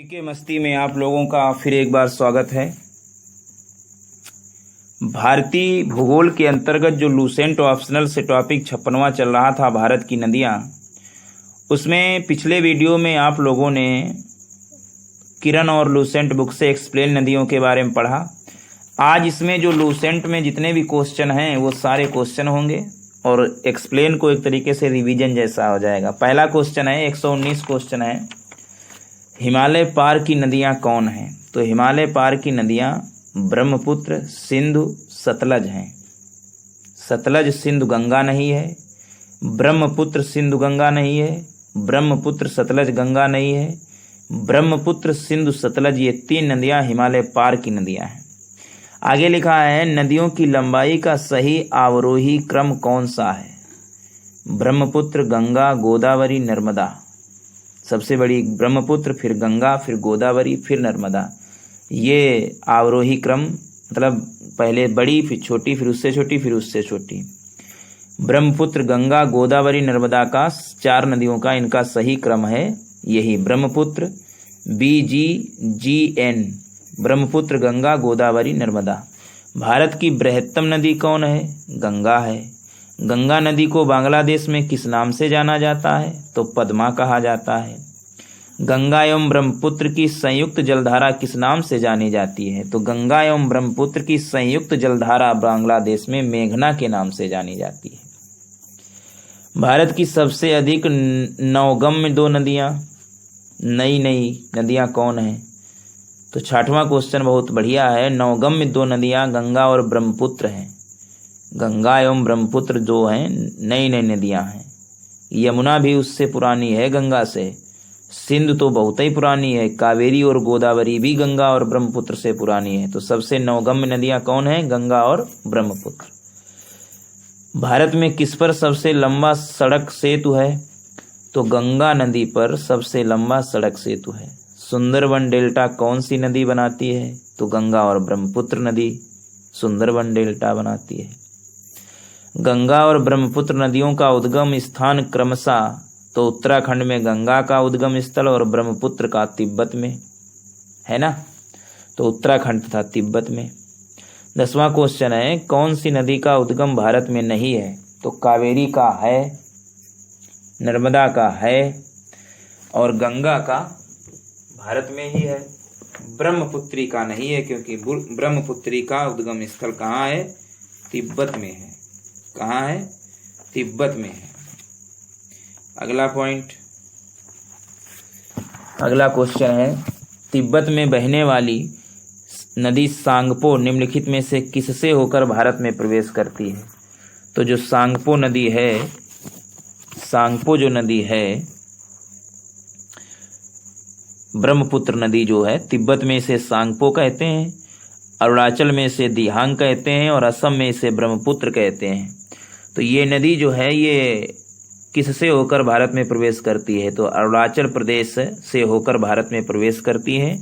GK मस्ती में आप लोगों का फिर एक बार स्वागत है। भारतीय भूगोल के अंतर्गत जो लूसेंट ऑप्शनल से टॉपिक 56वां चल रहा था भारत की नदियां, उसमें पिछले वीडियो में आप लोगों ने किरण और लूसेंट बुक से एक्सप्लेन नदियों के बारे में पढ़ा। आज इसमें जो लूसेंट में जितने भी क्वेश्चन हैं वो सारे क्वेश्चन होंगे और एक्सप्लेन को एक तरीके से रिवीजन जैसा हो जाएगा। पहला क्वेश्चन है, 119 क्वेश्चन है, हिमालय पार की नदियां कौन हैं? तो हिमालय पार की नदियां ब्रह्मपुत्र, सिंधु, सतलज हैं। सतलज सिंधु गंगा नहीं है, ब्रह्मपुत्र सिंधु गंगा नहीं है, ब्रह्मपुत्र सतलज गंगा नहीं है, ब्रह्मपुत्र सिंधु सतलज ये 3 नदियां हिमालय पार की नदियां हैं। आगे लिखा है, नदियों की लंबाई का सही अवरोही क्रम कौन सा है? ब्रह्मपुत्र, गंगा, गोदावरी, नर्मदा। सबसे बड़ी ब्रह्मपुत्र, फिर गंगा, फिर गोदावरी, फिर नर्मदा। ये अवरोही क्रम, मतलब पहले बड़ी, फिर छोटी, फिर उससे छोटी, फिर उससे छोटी। ब्रह्मपुत्र, गंगा, गोदावरी, नर्मदा का 4 नदियों का इनका सही क्रम है यही ब्रह्मपुत्र, BGGN, ब्रह्मपुत्र, गंगा, गोदावरी, नर्मदा। भारत की बृहत्तम नदी कौन है? गंगा है। गंगा नदी को बांग्लादेश में किस नाम से जाना जाता है? तो पद्मा कहा जाता है। गंगा एवं ब्रह्मपुत्र की संयुक्त जलधारा किस नाम से जानी जाती है? तो गंगा एवं ब्रह्मपुत्र की संयुक्त जलधारा बांग्लादेश में मेघना के नाम से जानी जाती है। भारत की सबसे अधिक नौगम्य 2 नदियां, नई नदियां कौन है? तो 6वां क्वेश्चन बहुत बढ़िया है। नौगम्य 2 नदियां गंगा और ब्रह्मपुत्र हैं। गंगा एवं ब्रह्मपुत्र जो हैं नई नदियां हैं। यमुना भी उससे पुरानी है, गंगा से। सिंधु तो बहुत ही पुरानी है। कावेरी और गोदावरी भी गंगा और ब्रह्मपुत्र से पुरानी है। तो सबसे नौगम्य नदियां कौन है? गंगा और ब्रह्मपुत्र। भारत में किस पर सबसे लंबा सड़क सेतु है? तो गंगा नदी पर सबसे लंबा सड़क सेतु है। सुंदरबन डेल्टा कौन सी नदी बनाती है? तो गंगा और ब्रह्मपुत्र नदी सुंदरबन डेल्टा बनाती है। गंगा और ब्रह्मपुत्र नदियों का उद्गम स्थान क्रमशः, तो उत्तराखंड में गंगा का उद्गम स्थल और ब्रह्मपुत्र का तिब्बत में है ना, तो उत्तराखंड तथा तिब्बत में। 10वां क्वेश्चन है, कौन सी नदी का उद्गम भारत में नहीं है? तो कावेरी का है, नर्मदा का है और गंगा का भारत में ही है। ब्रह्मपुत्री का नहीं है, क्योंकि ब्रह्मपुत्री का उद्गम स्थल कहाँ है? तिब्बत में है। कहाँ है? तिब्बत में है। अगला पॉइंट, अगला क्वेश्चन है, तिब्बत में बहने वाली नदी सांगपो निम्नलिखित में से किससे होकर भारत में प्रवेश करती है? तो जो सांगपो नदी है, सांगपो जो नदी है, ब्रह्मपुत्र नदी जो है, तिब्बत में इसे सांगपो कहते हैं, अरुणाचल में इसे दिहांग कहते हैं और असम में इसे ब्रह्मपुत्र कहते हैं। तो ये नदी जो है ये किससे होकर भारत में प्रवेश करती है? तो अरुणाचल प्रदेश से होकर भारत में प्रवेश करती है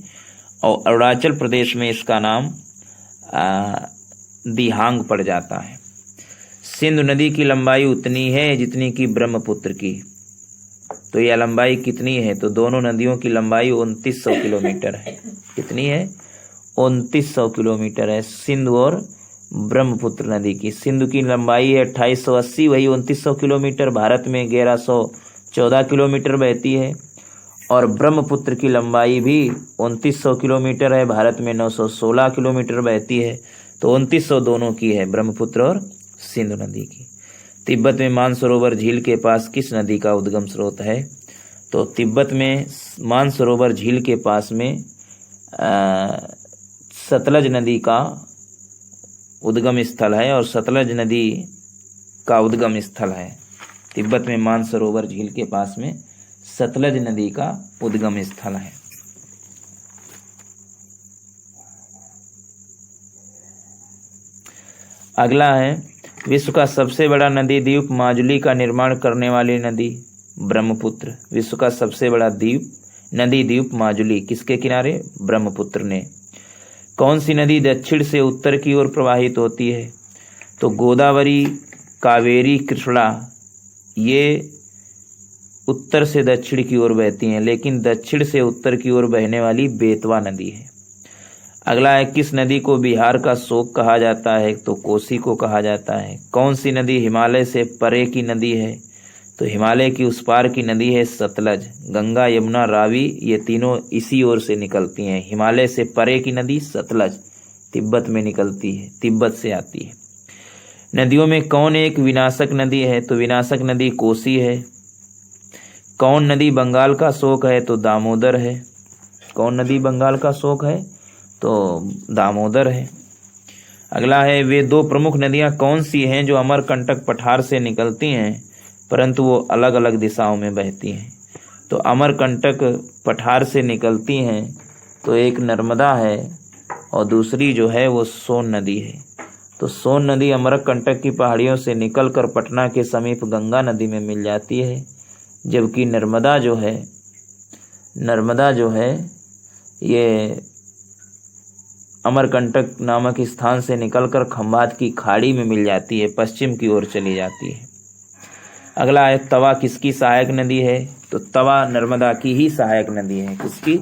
और अरुणाचल प्रदेश में इसका नाम दिहांग पड़ जाता है। सिंधु नदी की लंबाई उतनी है जितनी कि ब्रह्मपुत्र की। तो यह लंबाई कितनी है? तो दोनों नदियों की लंबाई 2900 किलोमीटर है। कितनी है? 2900 किलोमीटर है सिंधु और ब्रह्मपुत्र नदी की। सिंधु की लंबाई है 2880, वही 2900 किलोमीटर। भारत में 1114 किलोमीटर बहती है और ब्रह्मपुत्र की लंबाई भी 2900 किलोमीटर है। भारत में 916 किलोमीटर बहती है। तो 2900 दोनों की है, ब्रह्मपुत्र और सिंधु नदी की। तिब्बत में मानसरोवर झील के पास किस नदी का उद्गम स्रोत है? तो तिब्बत में मानसरोवर झील के पास में सतलज नदी का उद्गम स्थल है और सतलज नदी का उद्गम स्थल है। तिब्बत में मानसरोवर झील के पास में सतलज नदी का उद्गम स्थल है। अगला है, विश्व का सबसे बड़ा नदी द्वीप माजुली का निर्माण करने वाली नदी ब्रह्मपुत्र। विश्व का सबसे बड़ा नदी द्वीप माजुली किसके किनारे? ब्रह्मपुत्र ने। कौन सी नदी दक्षिण से उत्तर की ओर प्रवाहित होती है? तो गोदावरी, कावेरी, कृष्णा ये उत्तर से दक्षिण की ओर बहती हैं, लेकिन दक्षिण से उत्तर की ओर बहने वाली बेतवा नदी है। अगला है, किस नदी को बिहार का शोक कहा जाता है? तो कोसी को कहा जाता है। कौन सी नदी हिमालय से परे की नदी है? तो हिमालय की उस पार की नदी है सतलज। गंगा, यमुना, रावी ये तीनों इसी ओर से निकलती हैं। हिमालय से परे की नदी सतलज तिब्बत में निकलती है, तिब्बत से आती है। नदियों में कौन एक विनाशक नदी है? तो विनाशक नदी कोसी है। कौन नदी बंगाल का शोक है? तो दामोदर है। कौन नदी बंगाल का शोक है? तो दामोदर है। अगला है, वे दो प्रमुख नदियां कौन सी हैं जो अमरकंटक पठार से निकलती हैं परंतु वो अलग अलग दिशाओं में बहती हैं? तो अमरकंटक पठार से निकलती हैं तो एक नर्मदा है और दूसरी जो है वो सोन नदी है। तो सोन नदी अमरकंटक की पहाड़ियों से निकलकर पटना के समीप गंगा नदी में मिल जाती है, जबकि नर्मदा जो है ये अमरकंटक नामक स्थान से निकलकर खंभात की खाड़ी में मिल जाती है, पश्चिम की ओर चली जाती है। अगला है, तवा किसकी सहायक नदी है? तो तवा नर्मदा की ही सहायक नदी है। किसकी?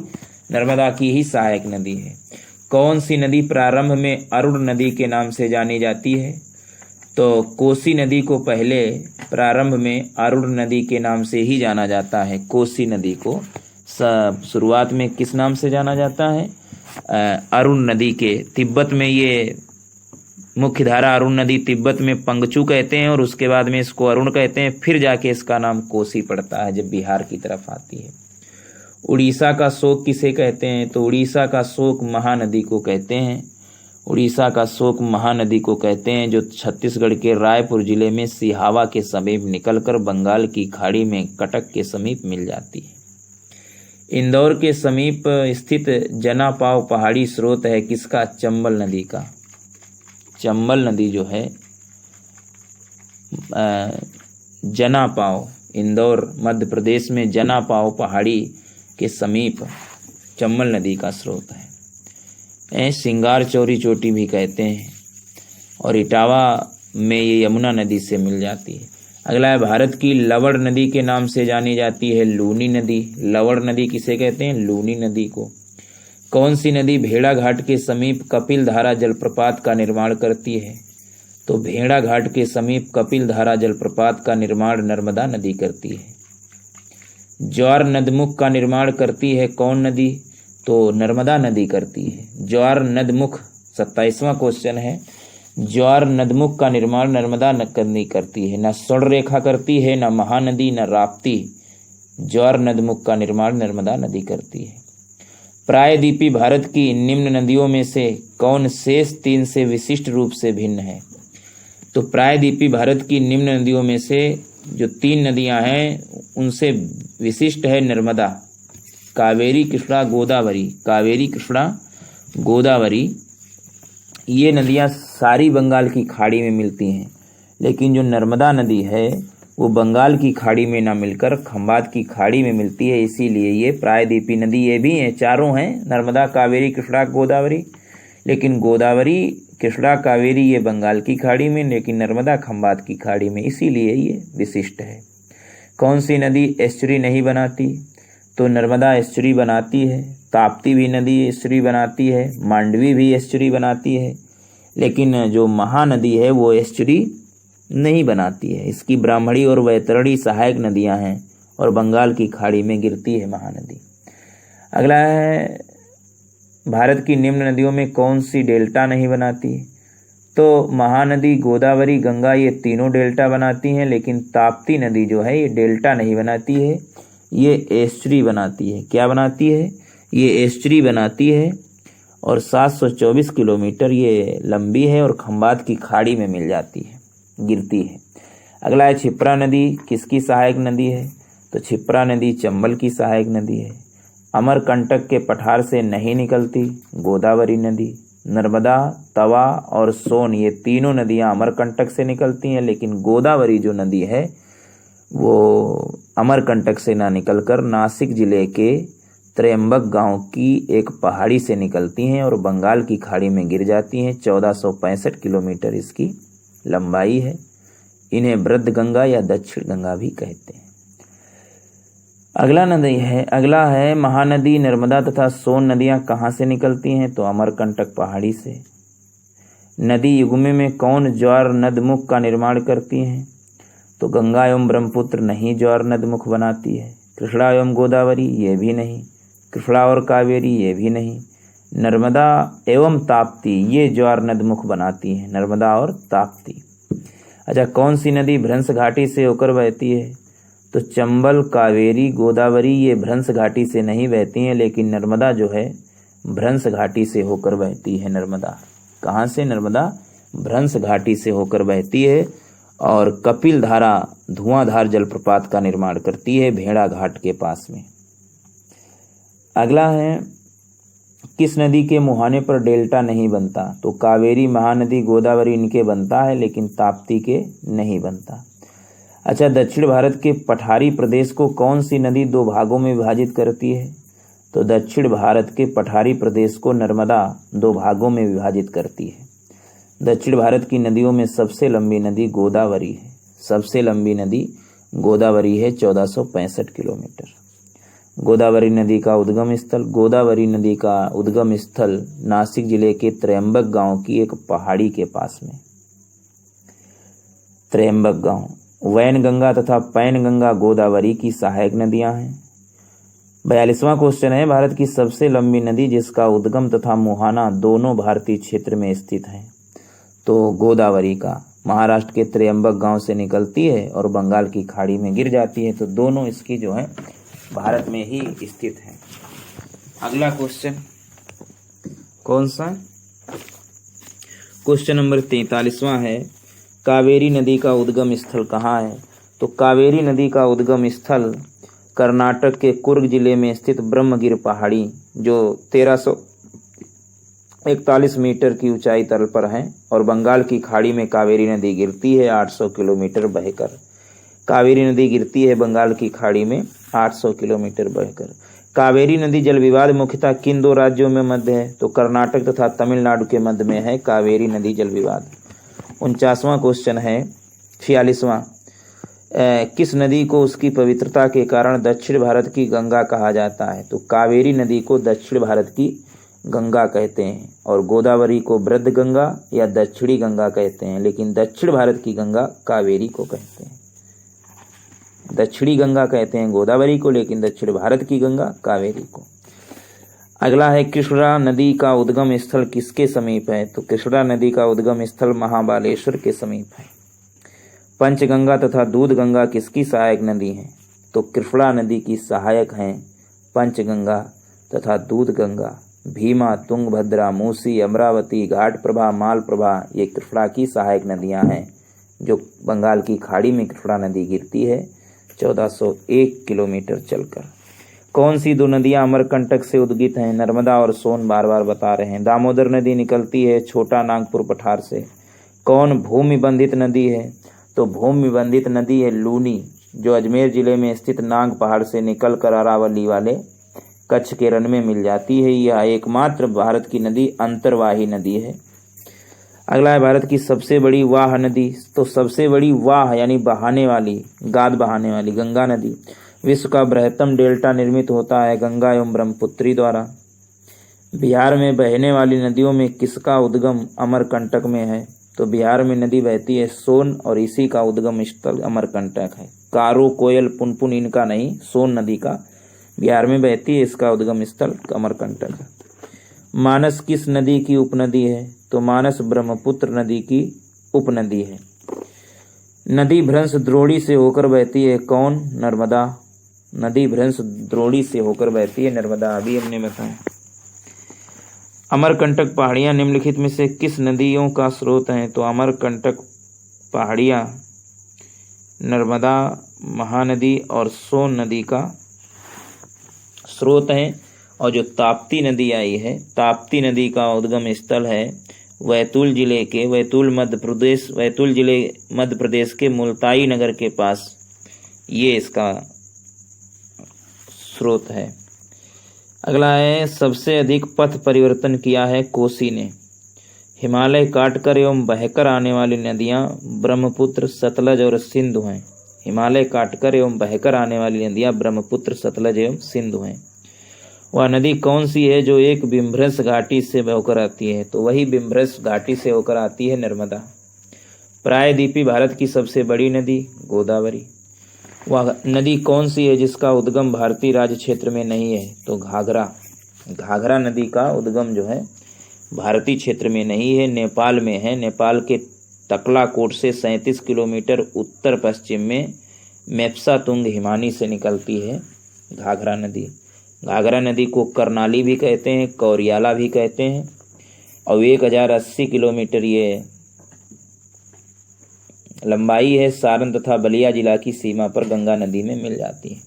नर्मदा की ही सहायक नदी है। कौन सी नदी प्रारंभ में अरुण नदी के नाम से जानी जाती है? तो कोसी नदी को पहले प्रारंभ में अरुण नदी के नाम से ही जाना जाता है। कोसी नदी को शुरुआत में किस नाम से जाना जाता है? अरुण नदी के। तिब्बत में ये मुख्य धारा अरुण नदी तिब्बत में पंगचू कहते हैं और उसके बाद में इसको अरुण कहते हैं, फिर जाके इसका नाम कोसी पड़ता है जब बिहार की तरफ आती है। उड़ीसा का शोक किसे कहते हैं? तो उड़ीसा का शोक महानदी को कहते हैं। उड़ीसा का शोक महानदी को कहते हैं, जो छत्तीसगढ़ के रायपुर जिले में सिहावा के समीप निकलकर बंगाल की खाड़ी में कटक के समीप मिल जाती है। इंदौर के समीप स्थित जनापाव पहाड़ी स्रोत है किसका? चंबल नदी का। चंबल नदी जो है जनापाव, इंदौर मध्य प्रदेश में जनापाव पहाड़ी के समीप चंबल नदी का स्रोत है। सिंगार चौरी चोटी भी कहते हैं और इटावा में ये यमुना नदी से मिल जाती है। अगला है, भारत की लवण नदी के नाम से जानी जाती है लूनी नदी। लवण नदी किसे कहते हैं? लूनी नदी को। कौन सी नदी भेड़ा घाट के समीप कपिल धारा जलप्रपात का निर्माण करती है? तो भेड़ा घाट के समीप कपिल धारा जलप्रपात का निर्माण नर्मदा नदी करती है। ज्वार नदमुख का निर्माण करती है कौन नदी? तो नर्मदा नदी करती है। ज्वार नदमुख 27वां क्वेश्चन है। ज्वार नदमुख का निर्माण नर्मदा नदी करती है। न स्वर्ण रेखा करती है, न महानदी, न राप्ती। ज्वार नदमुख का निर्माण नर्मदा नदी करती है। प्रायद्वीपी भारत की निम्न नदियों में से कौन शेष 3 से विशिष्ट रूप से भिन्न है? तो प्रायद्वीपी भारत की निम्न नदियों में से जो 3 नदियां हैं उनसे विशिष्ट है नर्मदा, कावेरी, कृष्णा, गोदावरी। कावेरी, कृष्णा, गोदावरी ये नदियां सारी बंगाल की खाड़ी में मिलती हैं, लेकिन जो नर्मदा नदी है वो बंगाल की खाड़ी में ना मिलकर खंभात की खाड़ी में मिलती है, इसीलिए ये प्रायद्वीपी नदी ये भी हैं, चारों हैं, नर्मदा, कावेरी, कृष्णा, गोदावरी। लेकिन गोदावरी, कृष्णा, कावेरी ये बंगाल की खाड़ी में, लेकिन नर्मदा खंभात की खाड़ी में, इसीलिए ये विशिष्ट है। कौन सी नदी एस्चुरी नहीं बनाती? तो नर्मदा एस्चुरी बनाती है। ताप्ती भी नदी एस्चुरी बनाती है। मांडवी भी एस्चुरी बनाती है, लेकिन जो महानदी है वो एस्चुरी नहीं बनाती है। इसकी ब्राह्मणी और वैतरणी सहायक नदियां हैं और बंगाल की खाड़ी में गिरती है महानदी। अगला है, भारत की निम्न नदियों में कौन सी डेल्टा नहीं बनाती? तो महानदी, गोदावरी, गंगा ये तीनों डेल्टा बनाती हैं, लेकिन ताप्ती नदी जो है ये डेल्टा नहीं बनाती है, ये एस्चुरी बनाती है। क्या बनाती है? ये एस्चुरी बनाती है और 724 किलोमीटर ये लंबी है और खंभात की खाड़ी में मिल जाती है, गिरती है। अगला है, क्षिप्रा नदी किसकी सहायक नदी है? तो क्षिप्रा नदी चंबल की सहायक नदी है। अमरकंटक के पठार से नहीं निकलती, गोदावरी नदी। नर्मदा, तवा और सोन ये तीनों नदियां अमरकंटक से निकलती हैं, लेकिन गोदावरी जो नदी है वो अमरकंटक से ना निकलकर नासिक जिले के त्र्यंबक गांव की एक पहाड़ी से निकलती हैं और बंगाल की खाड़ी में गिर जाती हैं। 1465 किलोमीटर इसकी लंबाई है। इन्हें वृद्ध गंगा या दक्षिण गंगा भी कहते हैं। अगला है महानदी नर्मदा तथा सोन नदियां कहाँ से निकलती हैं? तो अमरकंटक पहाड़ी से। नदी युग्म में कौन ज्वार नदमुख का निर्माण करती हैं? तो गंगा एवं ब्रह्मपुत्र नहीं ज्वार नदमुख बनाती है। कृष्णा एवं गोदावरी ये भी नहीं। कृष्णा और कावेरी ये भी नहीं। नर्मदा एवं ताप्ती ये ज्वार नदमुख बनाती हैं, नर्मदा और ताप्ती। अच्छा, कौन सी नदी भ्रंश घाटी से होकर बहती है? तो चंबल, कावेरी, गोदावरी ये भ्रंश घाटी से नहीं बहती हैं, लेकिन नर्मदा जो है भ्रंश घाटी से होकर बहती है। नर्मदा कहाँ से? नर्मदा भ्रंश घाटी से होकर बहती है और कपिल धारा धुआंधार जलप्रपात का निर्माण करती है भेड़ा घाट के पास में। अगला है किस नदी के मुहाने पर डेल्टा नहीं बनता? तो कावेरी, महानदी, गोदावरी इनके बनता है, लेकिन ताप्ती के नहीं बनता। अच्छा, दक्षिण भारत के पठारी प्रदेश को कौन सी नदी दो भागों में विभाजित करती है? तो दक्षिण भारत के पठारी प्रदेश को नर्मदा दो भागों में विभाजित करती है। दक्षिण भारत की नदियों में सबसे लंबी नदी गोदावरी है। सबसे लंबी नदी गोदावरी है, 1465 किलोमीटर। गोदावरी नदी का उद्गम स्थल नासिक जिले के त्रयंबक गांव की एक पहाड़ी के पास में। त्रयंबक गांव। वैनगंगा तथा पैनगंगा गोदावरी की सहायक नदियां हैं। 42वां क्वेश्चन है, भारत की सबसे लंबी नदी जिसका उद्गम तथा मुहाना दोनों भारतीय क्षेत्र में स्थित है? तो गोदावरी का महाराष्ट्र के त्रयंबक गांव से निकलती है और बंगाल की खाड़ी में गिर जाती है, तो दोनों इसकी जो है भारत में ही स्थित है। अगला क्वेश्चन कौन सा? क्वेश्चन नंबर 43वां है, कावेरी नदी का उद्गम स्थल कहाँ है? तो कावेरी नदी का उद्गम स्थल कर्नाटक के कुर्ग जिले में स्थित ब्रह्मगिर पहाड़ी, जो 1341 मीटर की ऊंचाई तल पर है, और बंगाल की खाड़ी में कावेरी नदी गिरती है 800 किलोमीटर बहकर। कावेरी नदी गिरती है बंगाल की खाड़ी में 800 किलोमीटर बहकर। कावेरी नदी जल विवाद मुख्यतः किन दो राज्यों में मध्य है? तो कर्नाटक तथा तमिलनाडु के मध्य में है कावेरी नदी जल विवाद। 49वां क्वेश्चन है 46वां, किस नदी को उसकी पवित्रता के कारण दक्षिण भारत की गंगा कहा जाता है? तो कावेरी नदी को दक्षिण भारत की गंगा कहते हैं, और गोदावरी को वृद्ध गंगा या दक्षिणी गंगा कहते हैं, लेकिन दक्षिण भारत की गंगा कावेरी को कहते हैं। दक्षिणी गंगा कहते हैं गोदावरी को, लेकिन दक्षिण भारत की गंगा कावेरी को। अगला है, कृष्णा नदी का उद्गम स्थल किसके समीप है? तो कृष्णा नदी का उद्गम स्थल महाबालेश्वर के समीप है। पंचगंगा तथा दूधगंगा किसकी सहायक नदी है? तो कृष्णा नदी की सहायक हैं पंचगंगा तथा दूधगंगा। भीमा, तुंगभद्रा, मूसी, अमरावती, घाटप्रभा, मालप्रभा ये कृष्णा की सहायक नदियां हैं, जो बंगाल की खाड़ी में कृष्णा नदी गिरती है 1401 किलोमीटर चलकर। कौन सी दो नदियां अमरकंटक से उद्गित हैं? नर्मदा और सोन बार बार बता रहे हैं। दामोदर नदी निकलती है छोटा नागपुर पठार से। कौन भूमि बंधित नदी है? तो भूमि बंधित नदी है लूनी, जो अजमेर जिले में स्थित नाग पहाड़ से निकलकर अरावली वाले कच्छ के रण में मिल जाती है। यह एकमात्र भारत की नदी अंतर्वाही नदी है। अगला है, भारत की सबसे बड़ी वाह नदी। तो सबसे बड़ी वाह यानी बहाने वाली, गाद बहाने वाली गंगा नदी। विश्व का बृहत्तम डेल्टा निर्मित होता है गंगा एवं ब्रह्मपुत्री द्वारा। बिहार में बहने वाली नदियों में किसका उद्गम अमरकंटक में है? तो बिहार में नदी बहती है सोन, और इसी का उद्गम स्थल अमरकंटक है। कारो, कोयल, पुनपुन इनका नहीं, सोन नदी का बिहार में बहती है, इसका उद्गम स्थल अमरकंटक है। मानस किस नदी की उपनदी है? तो मानस ब्रह्मपुत्र नदी की उपनदी है। नदी भ्रंश द्रोणी से होकर बहती है कौन? नर्मदा। नदी भ्रंश द्रोणी से होकर बहती है नर्मदा, अभी हमने बताया। अमरकंटक पहाड़ियां निम्नलिखित में से किस नदियों का स्रोत हैं? तो अमरकंटक पहाड़ियां नर्मदा, महानदी और सोन नदी का स्रोत हैं। और जो ताप्ती नदी आई है, ताप्ती नदी का उद्गम स्थल है बैतूल जिले मध्य प्रदेश के मुल्ताई नगर के पास, ये इसका स्रोत है। अगला है, सबसे अधिक पथ परिवर्तन किया है कोसी ने। हिमालय काटकर एवं बहकर आने वाली नदियां ब्रह्मपुत्र, सतलज और सिंधु हैं। हिमालय काटकर एवं बहकर आने वाली नदियां ब्रह्मपुत्र, सतलज एवं सिंधु हैं। वह नदी कौन सी है जो एक विंध्याचल घाटी से होकर आती है? तो वही विंध्याचल घाटी से होकर आती है नर्मदा। प्रायद्वीपी भारत की सबसे बड़ी नदी गोदावरी। वह नदी कौन सी है जिसका उद्गम भारतीय राज्य क्षेत्र में नहीं है? तो घाघरा। घाघरा नदी का उद्गम जो है भारतीय क्षेत्र में नहीं है, नेपाल में है। नेपाल के तकलाकोट से 37 किलोमीटर उत्तर पश्चिम में मेप्सा तुंग हिमानी से निकलती है घाघरा नदी। घाघरा नदी को करनाली भी कहते हैं, कौरियाला भी कहते हैं, और 1080 किलोमीटर ये लंबाई है। सारण तथा बलिया जिला की सीमा पर गंगा नदी में मिल जाती है।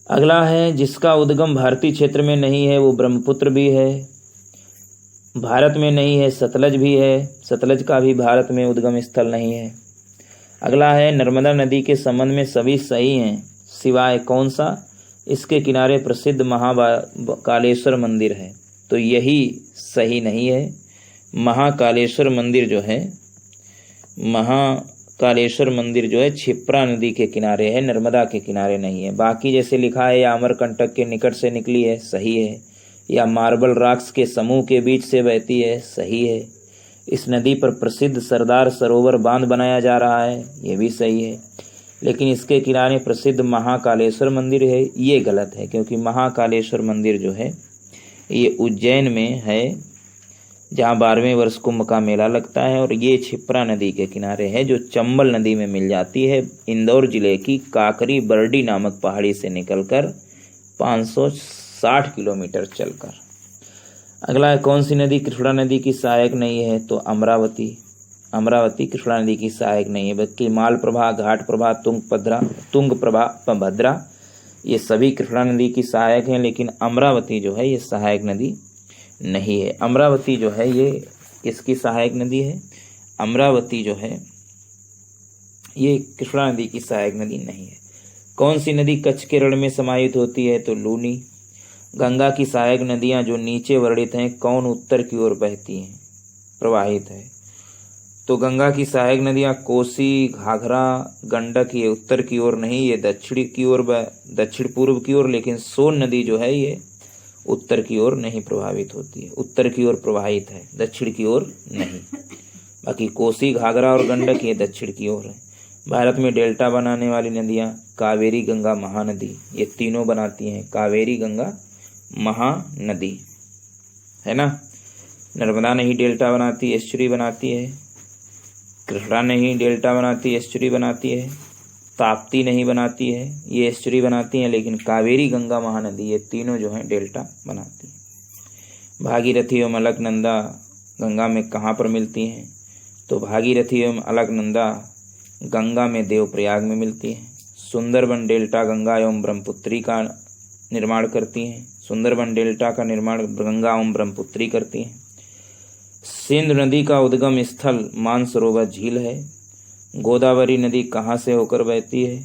अगला है जिसका उद्गम भारतीय क्षेत्र में नहीं है, वो ब्रह्मपुत्र भी है, भारत में नहीं है। सतलज भी है, सतलज का भी भारत में उद्गम स्थल नहीं है। अगला है नर्मदा नदी के संबंध में सभी सही हैं सिवाय कौन सा? इसके किनारे प्रसिद्ध महाकालेश्वर मंदिर है, तो यही सही नहीं है। महाकालेश्वर मंदिर जो है, महाकालेश्वर मंदिर जो है क्षिप्रा नदी के किनारे है, नर्मदा के किनारे नहीं है। बाकी जैसे लिखा है या अमरकंटक के निकट से निकली है, सही है, या मार्बल रॉक्स के समूह के बीच से बहती है, सही है। इस नदी पर प्रसिद्ध सरदार सरोवर बांध बनाया जा रहा है, ये भी सही है। लेकिन इसके किनारे प्रसिद्ध महाकालेश्वर मंदिर है, ये गलत है, क्योंकि महाकालेश्वर मंदिर जो है ये उज्जैन में है, जहाँ 12वें वर्ष कुंभ का मेला लगता है, और ये क्षिप्रा नदी के किनारे है जो चंबल नदी में मिल जाती है, इंदौर जिले की काकरी बरडी नामक पहाड़ी से निकलकर 560 किलोमीटर चलकर। अगला है कौन सी नदी कृष्णा नदी की सहायक नहीं है? तो अमरावती। अमरावती कृष्णा नदी की सहायक नहीं है, बल्कि मालप्रभा, घाटप्रभा, तुंगप्रभा, भद्रा ये सभी कृष्णा नदी की सहायक हैं, लेकिन अमरावती जो है ये सहायक नदी नहीं है। अमरावती जो है ये किसकी सहायक नदी है? अमरावती जो है ये कृष्णा नदी की सहायक नदी नहीं है। कौन सी नदी कच्छ के रण में समाहित होती है? तो लूनी। गंगा की सहायक नदियां जो नीचे वर्णित हैं, कौन उत्तर की ओर बहती हैं, प्रवाहित है? तो गंगा की सहायक नदियां कोसी, घाघरा, गंडक, ये उत्तर की ओर नहीं, ये दक्षिण की ओर, दक्षिण पूर्व की ओर। लेकिन सोन नदी जो है ये उत्तर की ओर नहीं प्रभावित होती है, उत्तर की ओर प्रवाहित है, दक्षिण की ओर नहीं। बाकी कोसी, घाघरा और गंडक ये दक्षिण की ओर है। भारत में डेल्टा बनाने वाली नदियां कावेरी, गंगा, महानदी, ये तीनों बनाती हैं कावेरी, गंगा, महानदी, है ना। नर्मदा नहीं डेल्टा बनाती, एस्चुरी बनाती है। कृष्णा नहीं डेल्टा बनाती, एस्चुरी बनाती है। ताप्ती नहीं बनाती है, ये एस्चुरी बनाती हैं। लेकिन कावेरी, गंगा, महानदी ये तीनों जो हैं डेल्टा बनाती हैं। भागीरथी एवं अलकनंदा गंगा में कहाँ पर मिलती हैं? तो भागीरथी एवं अलकनंदा गंगा में देवप्रयाग में मिलती हैं। सुंदरबन डेल्टा गंगा एवं ब्रह्मपुत्री का निर्माण करती हैं। सुंदरबन डेल्टा का निर्माण गंगा एवं ब्रह्मपुत्री करती हैं। सिंधु नदी का उद्गम स्थल मानसरोवर झील है। गोदावरी नदी कहाँ से होकर बहती है?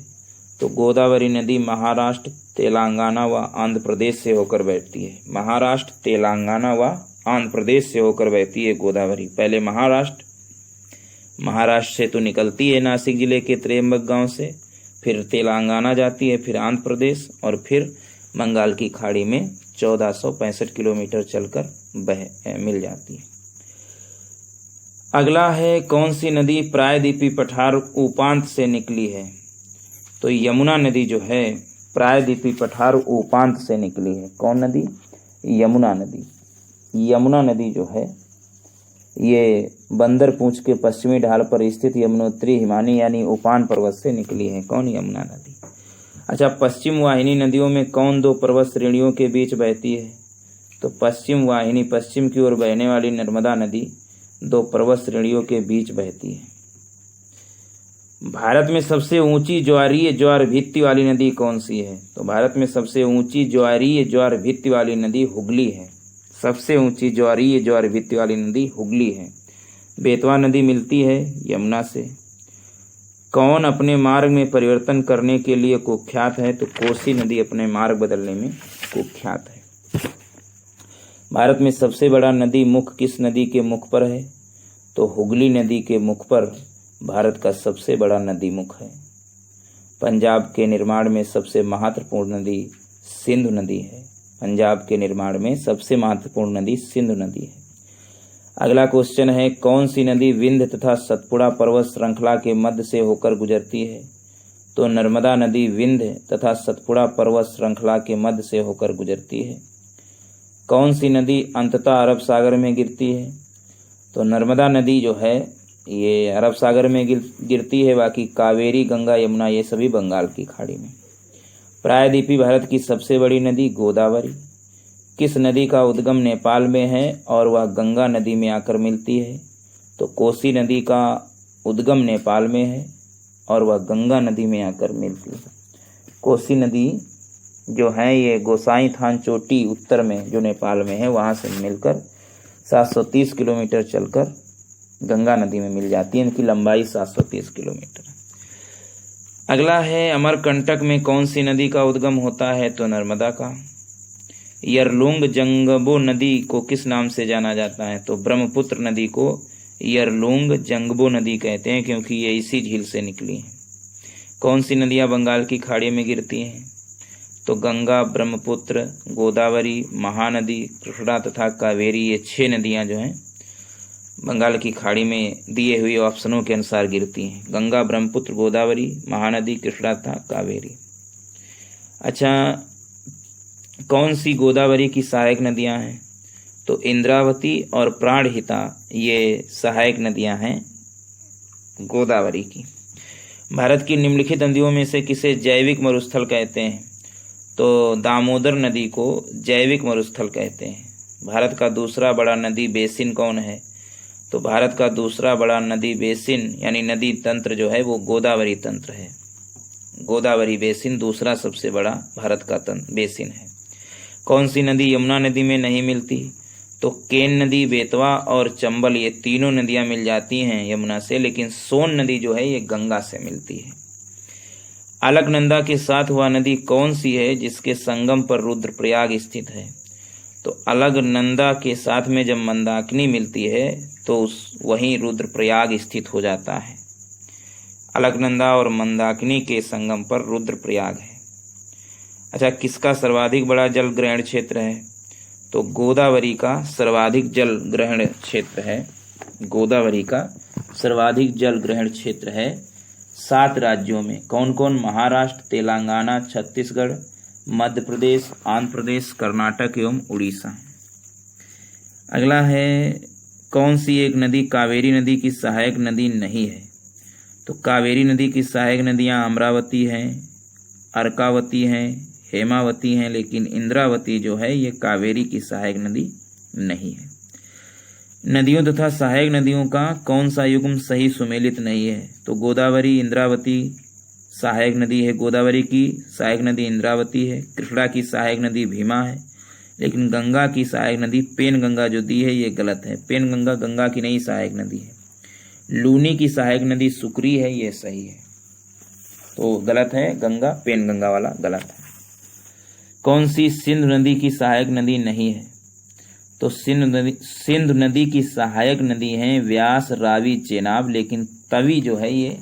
तो गोदावरी नदी महाराष्ट्र, तेलंगाना व आंध्र प्रदेश से होकर बहती है। महाराष्ट्र, तेलंगाना व आंध्र प्रदेश से होकर बहती है गोदावरी। पहले महाराष्ट्र से तो निकलती है नासिक जिले के त्र्यंबक गांव से, फिर तेलंगाना जाती है, फिर आंध्र प्रदेश, और फिर बंगाल की खाड़ी में 1465 किलोमीटर चलकर मिल जाती है। अगला है कौन सी नदी प्रायद्वीपी पठार उपांत से निकली है? तो यमुना नदी जो है प्रायद्वीपी पठार उपांत से निकली है। कौन नदी? यमुना नदी। यमुना नदी जो है ये बंदर पूंछ के पश्चिमी ढाल पर स्थित यमुनोत्री हिमानी यानी उपान पर्वत से निकली है। कौन? यमुना नदी। अच्छा, पश्चिम वाहिनी नदियों में कौन दो पर्वत श्रेणियों के बीच बहती है? तो पश्चिम वाहिनी, पश्चिम की ओर बहने वाली नर्मदा नदी दो पर्वत श्रेणियों के बीच बहती है। भारत में सबसे ऊंची ज्वारीय ज्वार भित्ति वाली नदी कौन सी है? तो भारत में सबसे ऊंची ज्वारीय ज्वार भित्ति वाली नदी हुगली है। सबसे ऊंची ज्वारीय ज्वार भित्ति वाली नदी हुगली है। बेतवा नदी मिलती है यमुना से। कौन अपने मार्ग में परिवर्तन करने के लिए कुख्यात है? तो कोसी नदी अपने मार्ग बदलने में कुख्यात है। भारत में सबसे बड़ा नदी मुख किस नदी के मुख पर है? तो हुगली नदी के मुख पर भारत का सबसे बड़ा नदी मुख है। पंजाब के निर्माण में सबसे महत्वपूर्ण नदी सिंधु नदी है। पंजाब के निर्माण में सबसे महत्वपूर्ण नदी सिंधु नदी है। अगला क्वेश्चन है, कौन सी नदी विंध्य तथा सतपुड़ा पर्वत श्रृंखला के मध्य से होकर गुजरती है? तो नर्मदा नदी विंध्य तथा सतपुड़ा पर्वत श्रृंखला के मध्य से होकर गुजरती है। कौन सी नदी अंततः अरब सागर में गिरती है? तो नर्मदा नदी जो है ये अरब सागर में गिरती है। बाकी कावेरी, गंगा, यमुना ये सभी बंगाल की खाड़ी में। प्रायद्वीपीय भारत की सबसे बड़ी नदी गोदावरी। किस नदी का उद्गम नेपाल में है और वह गंगा नदी में आकर मिलती है? तो कोसी नदी का उद्गम नेपाल में है और वह गंगा नदी में आकर मिलती है। कोसी नदी जो है ये गोसाई थान चोटी उत्तर में जो नेपाल में है वहाँ से मिलकर 730 किलोमीटर चलकर गंगा नदी में मिल जाती है। इनकी लंबाई 730 किलोमीटर। अगला है, अमरकंटक में कौन सी नदी का उद्गम होता है? तो नर्मदा का। यरलुंग जंगबो नदी को किस नाम से जाना जाता है? तो ब्रह्मपुत्र नदी को यरलुंग जंगबो नदी कहते हैं क्योंकि ये इसी झील से निकली है। कौन सी नदियां बंगाल की खाड़ी में गिरती हैं? तो गंगा, ब्रह्मपुत्र, गोदावरी, महानदी, कृष्णा तथा कावेरी ये 6 नदियां जो हैं बंगाल की खाड़ी में दिए हुए ऑप्शनों के अनुसार गिरती हैं। गंगा, ब्रह्मपुत्र, गोदावरी, महानदी, कृष्णा तथा कावेरी। अच्छा, कौन सी गोदावरी की सहायक नदियां हैं? तो इंद्रावती और प्राणहिता ये सहायक नदियां हैं गोदावरी की। भारत की निम्नलिखित नदियों में से किसे जैविक मरुस्थल कहते हैं? तो दामोदर नदी को जैविक मरुस्थल कहते हैं। भारत का दूसरा बड़ा नदी बेसिन कौन है? तो भारत का दूसरा बड़ा नदी बेसिन यानी नदी तंत्र जो है वो गोदावरी तंत्र है। गोदावरी बेसिन दूसरा सबसे बड़ा भारत का बेसिन है। कौन सी नदी यमुना नदी में नहीं मिलती? तो केन नदी, बेतवा और चंबल ये तीनों नदियां मिल जाती हैं यमुना से, लेकिन सोन नदी जो है ये गंगा से मिलती है। अलकनंदा के साथ वह नदी कौन सी है जिसके संगम पर रुद्रप्रयाग स्थित है? तो अलकनंदा के साथ में जब मंदाकिनी मिलती है तो वहीं रुद्रप्रयाग स्थित हो जाता है। अलकनंदा और मंदाकिनी के संगम पर रुद्रप्रयाग है। अच्छा, किसका सर्वाधिक बड़ा जल ग्रहण क्षेत्र है? तो गोदावरी का सर्वाधिक जल ग्रहण क्षेत्र है। गोदावरी का सर्वाधिक जल ग्रहण क्षेत्र है 7 राज्यों में। कौन कौन? महाराष्ट्र, तेलंगाना, छत्तीसगढ़, मध्य प्रदेश, आंध्र प्रदेश, कर्नाटक एवं उड़ीसा। अगला है, कौन सी एक नदी कावेरी नदी की सहायक नदी नहीं है? तो कावेरी नदी की सहायक नदियां अमरावती हैं, अर्कावती हैं, हेमावती हैं, लेकिन इंद्रावती जो है ये कावेरी की सहायक नदी नहीं है। नदियों तथा सहायक नदियों का कौन सा युग्म सही सुमेलित नहीं है? तो गोदावरी, इंद्रावती सहायक नदी है, गोदावरी की सहायक नदी इंद्रावती है। कृष्णा की सहायक नदी भीमा है, लेकिन गंगा की सहायक नदी पेन गंगा जो दी है ये गलत है। पेन गंगा गंगा की नई सहायक नदी है। लूनी की सहायक नदी सुकरी है, ये सही है। तो गलत है, गंगा पेन गंगा वाला गलत है। कौन सी सिंधु नदी की सहायक नदी नहीं है? तो सिंधु नदी की सहायक नदी है व्यास, रावी, चेनाब, लेकिन तवी जो है ये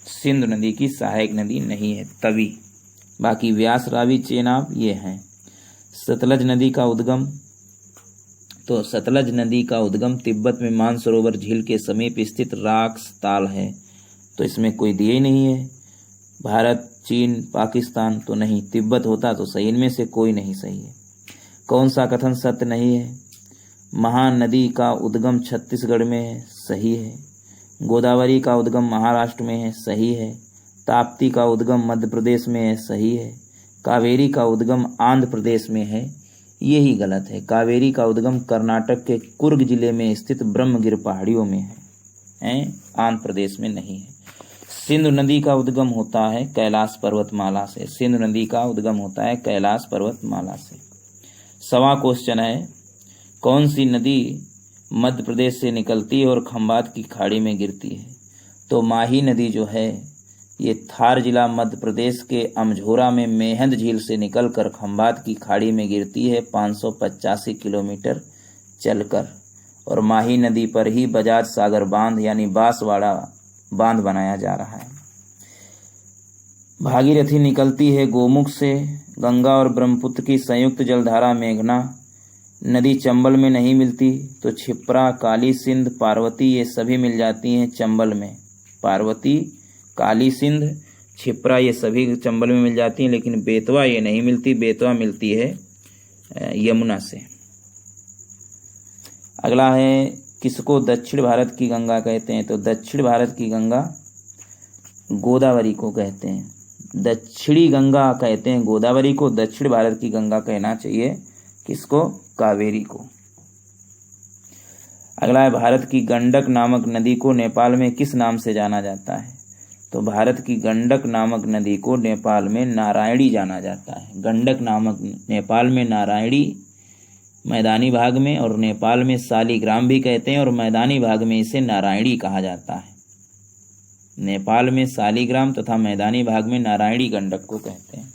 सिंधु नदी की सहायक नदी नहीं है, तवी। बाकी व्यास, रावी, चेनाब ये हैं। सतलज नदी का उद्गम? तो सतलज नदी का उद्गम तिब्बत में मानसरोवर झील के समीप स्थित राक्स ताल है। तो इसमें कोई दिए ही नहीं है। भारत, चीन, पाकिस्तान तो नहीं, तिब्बत होता तो सही। इनमें से कोई नहीं सही है। कौन सा कथन सत्य नहीं है? महानदी का उद्गम छत्तीसगढ़ में है, सही है। गोदावरी का उद्गम महाराष्ट्र में है, सही है। ताप्ती का उद्गम मध्य प्रदेश में है, सही है। कावेरी का उद्गम आंध्र प्रदेश में है, यही गलत है। कावेरी का उद्गम कर्नाटक के कुर्ग जिले में स्थित ब्रह्मगिर पहाड़ियों में है, आंध्र प्रदेश में नहीं है। सिंधु नदी का उद्गम होता है कैलाश पर्वतमाला से। सिंधु नदी का उद्गम होता है कैलाश पर्वतमाला से। 1वां क्वेश्चन है, कौन सी नदी मध्य प्रदेश से निकलती है और खंभात की खाड़ी में गिरती है? तो माही नदी जो है ये थार जिला मध्य प्रदेश के अमझोरा में मेहंद झील से निकलकर खंभात की खाड़ी में गिरती है 585 किलोमीटर चलकर। और माही नदी पर ही बजाज सागर बांध यानी बांसवाड़ा बांध बनाया जा रहा है। भागीरथी निकलती है गोमुख से। गंगा और ब्रह्मपुत्र की संयुक्त जलधारा मेघना नदी चंबल में नहीं मिलती, तो क्षिप्रा, काली सिंध, पार्वती ये सभी मिल जाती हैं चंबल में। पार्वती, काली सिंध, क्षिप्रा ये सभी चंबल में मिल जाती हैं, लेकिन बेतवा ये नहीं मिलती। बेतवा मिलती है यमुना से। अगला है, किसको दक्षिण भारत की गंगा कहते हैं? तो दक्षिण भारत की गंगा गोदावरी को कहते हैं। दक्षिणी गंगा कहते हैं गोदावरी को, दक्षिण भारत की गंगा कहना चाहिए किसको? कावेरी को। अगला है, भारत की गंडक नामक नदी को नेपाल में किस नाम से जाना जाता है? तो भारत की गंडक नामक नदी को नेपाल में नारायणी जाना जाता है। गंडक नामक नेपाल में नारायणी मैदानी भाग में, और नेपाल में शालिग्राम भी कहते हैं, और मैदानी भाग में इसे नारायणी कहा जाता है। नेपाल में शालिग्राम तथा मैदानी भाग में नारायणी गंडक को कहते हैं।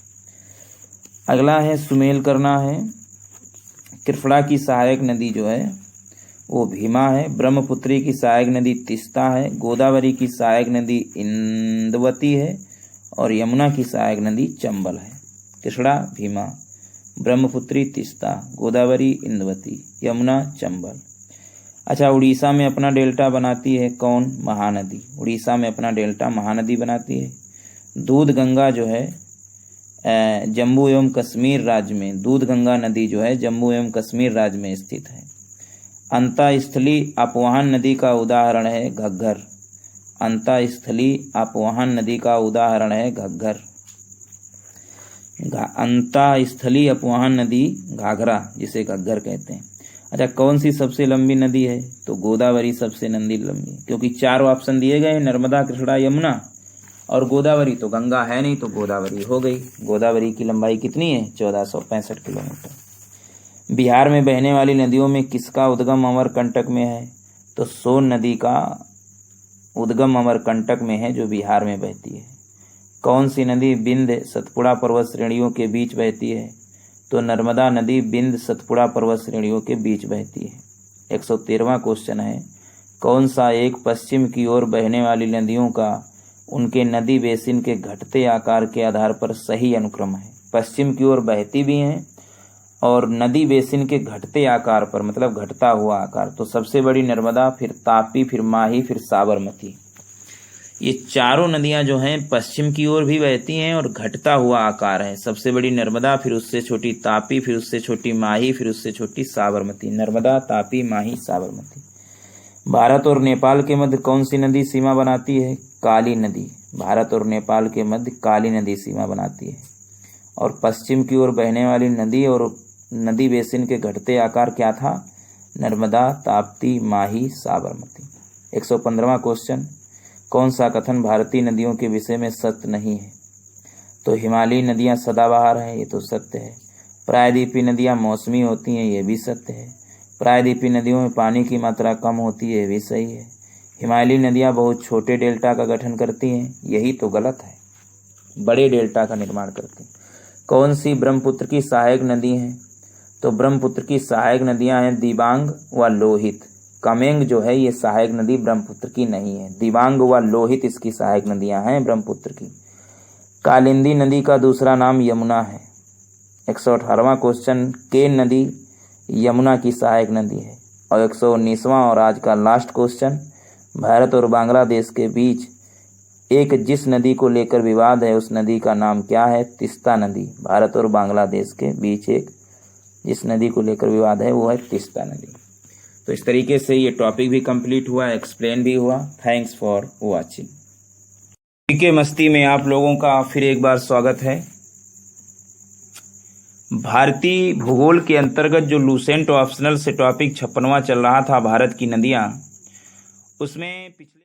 अगला है, सुमेल करना है। त्रिपुरा की सहायक नदी जो है वो भीमा है। ब्रह्मपुत्री की सहायक नदी तीस्ता है। गोदावरी की सहायक नदी इंद्वती है, और यमुना की सहायक नदी चंबल है। त्रिपुरा, भीमा, ब्रह्मपुत्री, तीस्ता, गोदावरी, इंद्वती, यमुना, चंबल। अच्छा, उड़ीसा में अपना डेल्टा बनाती है कौन? महानदी। उड़ीसा में अपना डेल्टा महानदी बनाती है। दूध गंगा जो है जम्मू एवं कश्मीर राज्य में, दूध गंगा नदी जो है जम्मू एवं कश्मीर राज्य में स्थित है। अंतःस्थली अपवाहन नदी का उदाहरण है घग्गर। अंतःस्थली अपवाहन नदी का उदाहरण है घग्गर। अंतःस्थली अपवाहन नदी घाघरा, जिसे घग्गर कहते हैं। अच्छा, कौन सी सबसे लंबी नदी है? तो गोदावरी सबसे लंबी, क्योंककि 4 ऑप्शन दिए गए हैं, नर्मदा, कृष्णा, यमुना और गोदावरी। तो गंगा है नहीं, तो गोदावरी हो गई। गोदावरी की लंबाई कितनी है? 1465 किलोमीटर। बिहार में बहने वाली नदियों में किसका उद्गम अमरकंटक में है? तो सोन नदी का उद्गम अमरकंटक में है, जो बिहार में बहती है। कौन सी नदी विंध्य सतपुड़ा पर्वत श्रेणियों के बीच बहती है? तो नर्मदा नदी विंध्य सतपुड़ा पर्वत श्रेणियों के बीच बहती है। 113वां क्वेश्चन है, कौन सा एक पश्चिम की ओर बहने वाली नदियों का उनके नदी बेसिन के घटते आकार के आधार पर सही अनुक्रम है? पश्चिम की ओर बहती भी हैं और नदी बेसिन के घटते आकार पर, मतलब घटता हुआ आकार। तो सबसे बड़ी नर्मदा, फिर तापी, फिर माही, फिर साबरमती। ये चारों नदियां जो हैं पश्चिम की ओर भी बहती हैं और घटता हुआ आकार है। सबसे बड़ी नर्मदा, फिर उससे छोटी तापी, फिर उससे छोटी माही, फिर उससे छोटी साबरमती। नर्मदा, तापी, माही, साबरमती। भारत और नेपाल के मध्य कौन सी नदी सीमा बनाती है? काली नदी। भारत और नेपाल के मध्य काली नदी सीमा बनाती है। और पश्चिम की ओर बहने वाली नदी और नदी बेसिन के घटते आकार क्या था? नर्मदा, ताप्ती, माही, साबरमती। 115वां क्वेश्चन, कौन सा कथन भारतीय नदियों के विषय में सत्य नहीं है? तो हिमालयी नदियां सदाबहार हैं, ये तो सत्य है। प्रायद्वीपीय नदियां मौसमी होती हैं, ये भी सत्य है। प्रायद्वीपीय नदियों में पानी की मात्रा कम होती है, ये भी सही है। हिमालयी नदियां बहुत छोटे डेल्टा का गठन करती हैं, यही तो गलत है, बड़े डेल्टा का निर्माण करती हैं। कौन सी ब्रह्मपुत्र की सहायक नदी है? तो ब्रह्मपुत्र की सहायक नदियां हैं दिबांग व लोहित। कमेंग जो है ये सहायक नदी ब्रह्मपुत्र की नहीं है। दिबांग व लोहित इसकी सहायक नदियां हैं ब्रह्मपुत्र की। कालिंदी नदी का दूसरा नाम यमुना है। 118वां क्वेश्चन, केन नदी यमुना की सहायक नदी है। और 119वां और आज का लास्ट क्वेश्चन, भारत और बांग्लादेश के बीच एक जिस नदी को लेकर विवाद है उस नदी का नाम क्या है? तीस्ता नदी। भारत और बांग्लादेश के बीच एक जिस नदी को लेकर विवाद है वो है तीस्ता नदी। तो इस तरीके से ये टॉपिक भी कंप्लीट हुआ, एक्सप्लेन भी हुआ। Thanks for watching. पीके मस्ती में आप लोगों का फिर एक बार स्वागत है। भारतीय भूगोल के अंतर्गत जो लूसेंट ऑप्शनल से टॉपिक 56वां चल रहा था, भारत की नदियां, उसमें पिछले